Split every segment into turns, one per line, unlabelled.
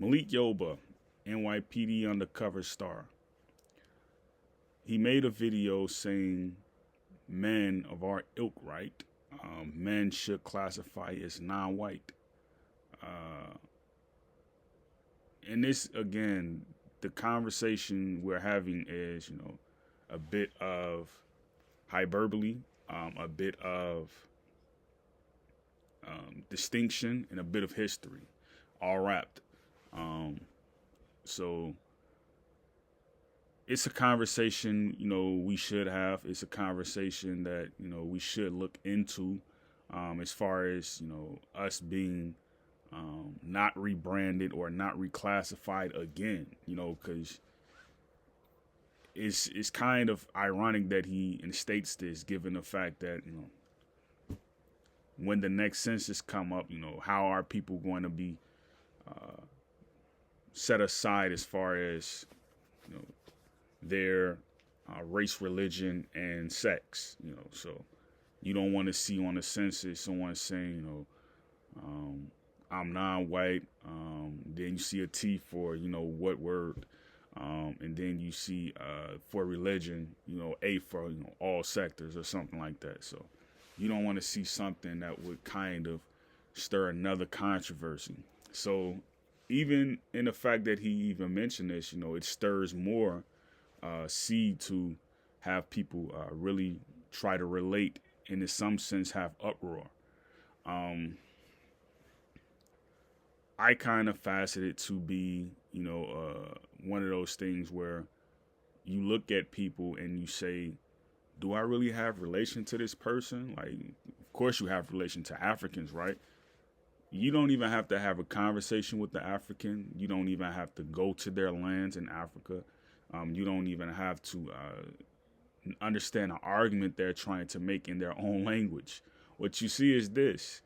Malik Yoba, NYPD undercover star. He made a video saying men of our ilk, right? Men should classify as non-white. Uh, and this, again, the conversation we're having is, a bit of hyperbole, a bit of distinction, and a bit of history, all wrapped. So it's a conversation, we should have. It's a conversation that, we should look into, as far as, us being not rebranded or not reclassified again, because it's kind of ironic that he instates this, given the fact that, when the next census come up, how are people going to be set aside as far as, their race, religion, and sex, so you don't want to see on the census someone saying, I'm non-white, then you see a T for, what word, and then you see for religion, A for, all sectors or something like that. So you don't want to see something that would kind of stir another controversy. So even in the fact that he even mentioned this, it stirs more seed to have people really try to relate and in some sense have uproar. I kind of facet it to be, one of those things where you look at people and you say, do I really have relation to this person? Like, of course you have relation to Africans, right? You don't even have to have a conversation with the African. You don't even have to go to their lands in Africa. You don't even have to understand an argument they're trying to make in their own language. What you see is this.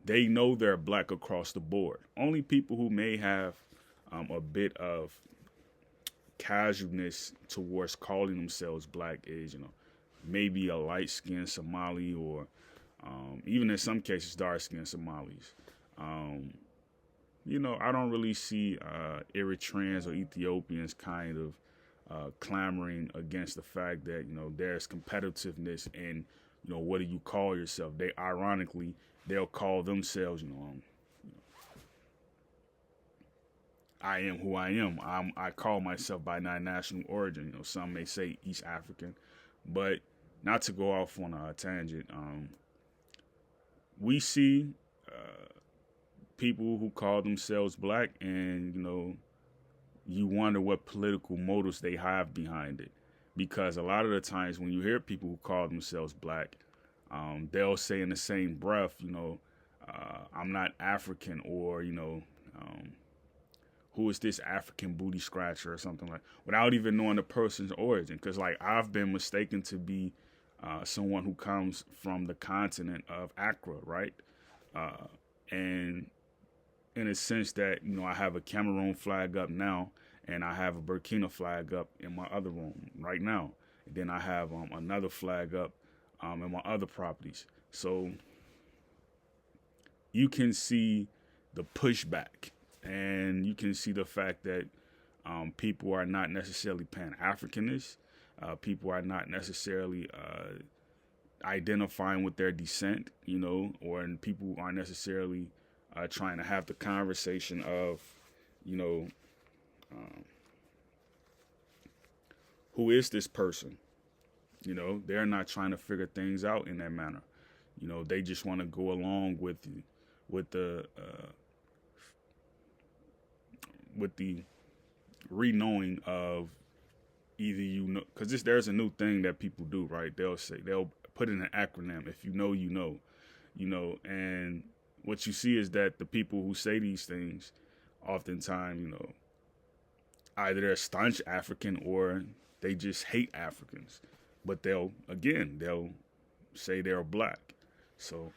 They know they're black across the board. Only people who may have a bit of casualness towards calling themselves black is, maybe a light-skinned Somali or even in some cases dark-skinned Somalis. I don't really see Eritreans or Ethiopians kind of clamoring against the fact that, there's competitiveness in, what do you call yourself? They'll call themselves, I am who I am. I call myself by national origin. Some may say East African, but not to go off on a tangent. We see people who call themselves black, and you wonder what political motives they have behind it, because a lot of the times when you hear people who call themselves black, they'll say in the same breath, I'm not African, or who is this African booty scratcher or something like, without even knowing the person's origin. Because like I've been mistaken to be someone who comes from the continent of Accra, right? And in a sense that, I have a Cameroon flag up now, and I have a Burkina flag up in my other room right now. And then I have another flag up in my other properties. So you can see the pushback, and you can see the fact that people are not necessarily Pan-Africanists. People are not necessarily identifying with their descent, or people aren't necessarily trying to have the conversation of, who is this person? They're not trying to figure things out in that manner. They just want to go along with the re-knowing of either, because there's a new thing that people do, right? They'll put in an acronym. If you know, and what you see is that the people who say these things, oftentimes, either they're staunch African or they just hate Africans, but they'll say they're black. So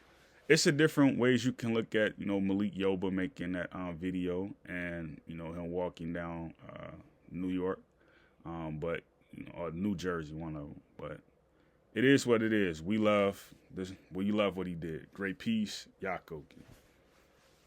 it's a different ways you can look at, Malik Yoba making that video, and, him walking down New York, but, or New Jersey, one of them. But it is what it is. We love this. We love what he did. Great peace, Yakoki.